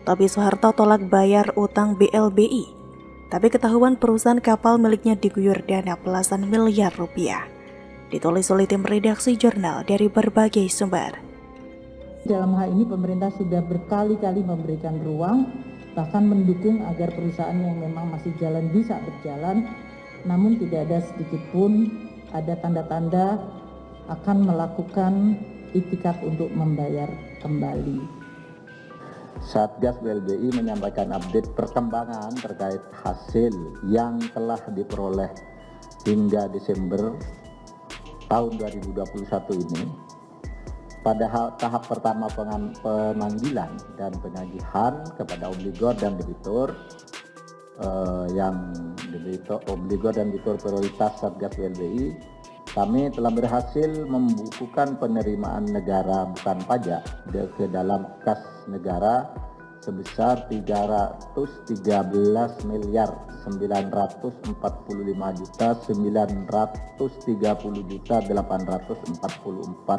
Tommy Soeharto tolak bayar utang BLBI, tapi ketahuan perusahaan kapal miliknya diguyur dana belasan miliar rupiah. Ditulis oleh tim redaksi jurnal dari berbagai sumber. Dalam hal ini pemerintah sudah berkali-kali memberikan ruang, bahkan mendukung agar perusahaan yang memang masih jalan bisa berjalan, namun tidak ada sedikit pun ada tanda-tanda akan melakukan itikad untuk membayar kembali. Satgas BLBI menyampaikan update perkembangan terkait hasil yang telah diperoleh hingga Desember tahun 2021 ini. Pada tahap pertama pemanggilan dan penagihan kepada obligor dan debitur, obligor dan debitur prioritas Satgas BLBI, kami telah berhasil membukukan penerimaan negara bukan pajak ke dalam kas negara sebesar 311.935.930.844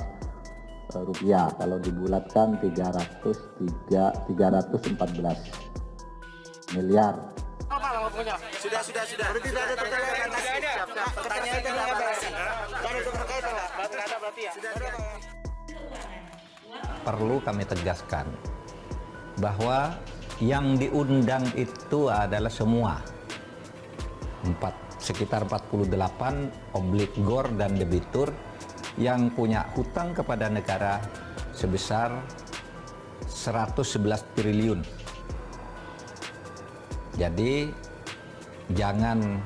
rupiah. Kalau dibulatkan 314 miliar. Sudah. Berarti tidak ada pertanyaan. Perlu kami tegaskan bahwa yang diundang itu adalah semua sekitar 48 obligor dan debitur yang punya hutang kepada negara sebesar 111 triliun. Jadi jangan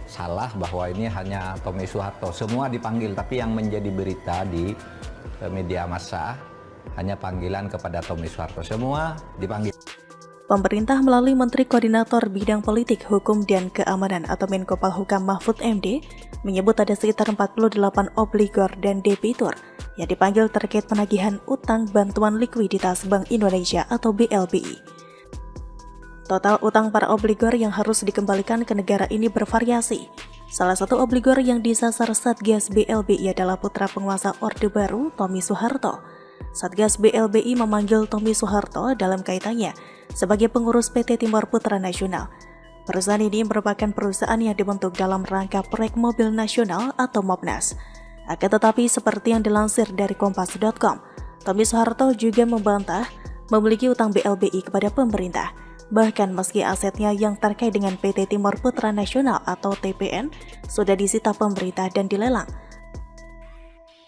salah bahwa ini hanya Tommy Soeharto. Semua dipanggil, tapi yang menjadi berita di media massa hanya panggilan kepada Tommy Soeharto. Semua dipanggil. Pemerintah melalui Menteri Koordinator Bidang Politik, Hukum, dan Keamanan atau Menko Polhukam Mahfud MD menyebut ada sekitar 48 obligor dan debitur yang dipanggil terkait penagihan utang bantuan likuiditas Bank Indonesia atau BLBI. Total utang para obligor yang harus dikembalikan ke negara ini bervariasi. Salah satu obligor yang disasar Satgas BLBI adalah putra penguasa Orde Baru, Tommy Soeharto. Satgas BLBI memanggil Tommy Soeharto dalam kaitannya sebagai pengurus PT Timur Putra Nasional. Perusahaan ini merupakan perusahaan yang dibentuk dalam rangka Proyek Mobil Nasional atau Mobnas. Akan tetapi seperti yang dilansir dari Kompas.com, Tommy Soeharto juga membantah memiliki utang BLBI kepada pemerintah. Bahkan meski asetnya yang terkait dengan PT Timur Putra Nasional atau TPN sudah disita pemerintah dan dilelang,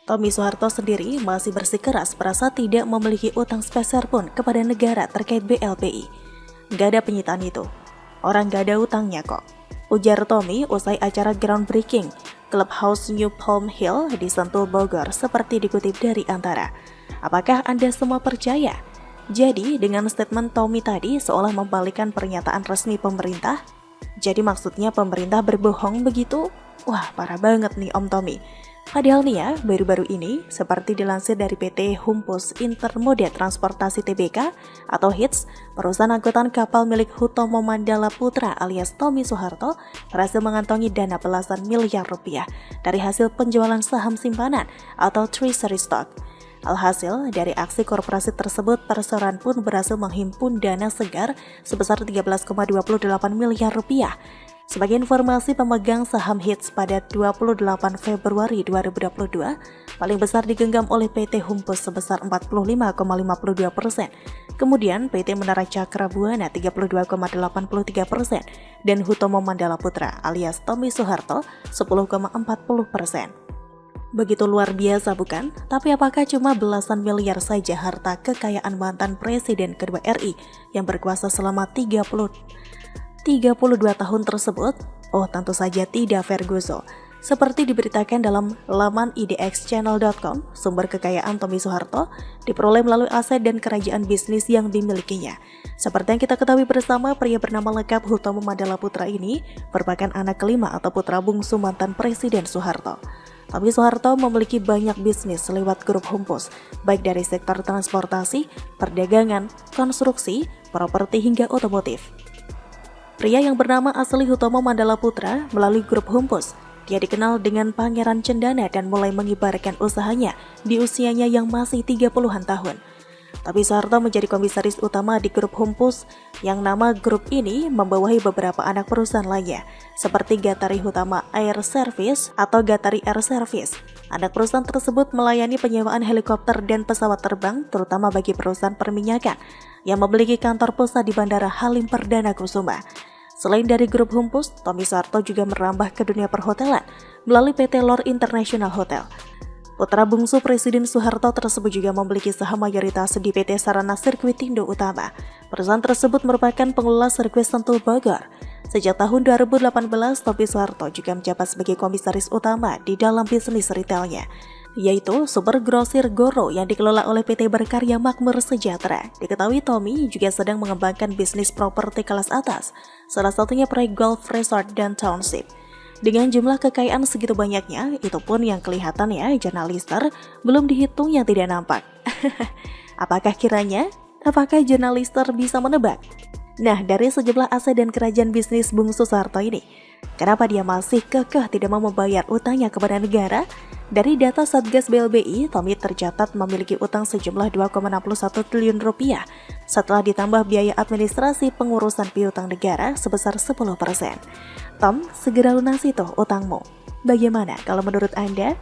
Tommy Soeharto sendiri masih bersikeras merasa tidak memiliki utang sepeser pun kepada negara terkait BLBI. Gak ada penyitaan itu. Orang gak ada utangnya kok, ujar Tommy usai acara groundbreaking Clubhouse New Palm Hill di Sentul, Bogor, seperti dikutip dari Antara. Apakah Anda semua percaya? Jadi dengan statement Tommy tadi seolah membalikan pernyataan resmi pemerintah. Jadi maksudnya pemerintah berbohong begitu? Wah, parah banget nih Om Tommy. Padahal nih ya, baru-baru ini seperti dilansir dari PT Humpus Intermoda Transportasi Tbk atau HITS, perusahaan angkutan kapal milik Hutomo Mandala Putra alias Tommy Soeharto berhasil mengantongi dana belasan miliar rupiah dari hasil penjualan saham simpanan atau treasury stock. Alhasil, dari aksi korporasi tersebut, perseroan pun berhasil menghimpun dana segar sebesar 13,28 miliar rupiah. Sebagai informasi, pemegang saham HITS pada 28 Februari 2022 paling besar digenggam oleh PT Humpus sebesar 45,52%. Kemudian PT Menara Cakra Buana 32,83% dan Hutomo Mandala Putra alias Tommy Soeharto 10,40%. Begitu luar biasa bukan? Tapi apakah cuma belasan miliar saja harta kekayaan mantan Presiden kedua RI yang berkuasa selama 32 tahun tersebut? Oh, tentu saja tidak, Ferguson. Seperti diberitakan dalam laman idxchannel.com, sumber kekayaan Tommy Soeharto diperoleh melalui aset dan kerajaan bisnis yang dimilikinya. Seperti yang kita ketahui bersama, pria bernama lengkap Hutomo Mandala Putra ini merupakan anak kelima atau putra bungsu mantan Presiden Soeharto. Tommy Soeharto memiliki banyak bisnis lewat grup Humpus, baik dari sektor transportasi, perdagangan, konstruksi, properti hingga otomotif. Pria yang bernama asli Hutomo Mandala Putra melalui grup Humpus, dia dikenal dengan Pangeran Cendana dan mulai mengibarkan usahanya di usianya yang masih 30-an tahun. Tommy Soeharto menjadi komisaris utama di grup Humpus, yang nama grup ini membawahi beberapa anak perusahaan lainnya, seperti Gatari Hutama Air Service atau Gatari Air Service. Anak perusahaan tersebut melayani penyewaan helikopter dan pesawat terbang, terutama bagi perusahaan perminyakan, yang memiliki kantor pusat di Bandara Halim Perdana Kusuma. Selain dari grup Humpus, Tommy Soeharto juga merambah ke dunia perhotelan melalui PT Lor International Hotel. Putra bungsu Presiden Soeharto tersebut juga memiliki saham mayoritas di PT Sarana Sirkuitindo Utama. Perusahaan tersebut merupakan pengelola sirkuit Sentul Bogor. Sejak tahun 2018, Tommy Soeharto juga menjabat sebagai komisaris utama di dalam bisnis retailnya, yaitu Super Grosir Goro yang dikelola oleh PT Berkarya Makmur Sejahtera. Diketahui Tommy juga sedang mengembangkan bisnis properti kelas atas, salah satunya proyek Golf Resort dan Township. Dengan jumlah kekayaan segitu banyaknya, itu pun yang kelihatannya Jana Lister belum dihitung yang tidak nampak. Apakah Jana Lister bisa menebak? Nah, dari sejumlah aset dan kerajaan bisnis bungsu Soeharto ini, kenapa dia masih kekeh tidak mau membayar utangnya kepada negara? Dari data Satgas BLBI, Tommy tercatat memiliki utang sejumlah 2,61 triliun rupiah setelah ditambah biaya administrasi pengurusan piutang negara sebesar 10%. Tom, segera lunasi tuh utangmu. Bagaimana kalau menurut Anda?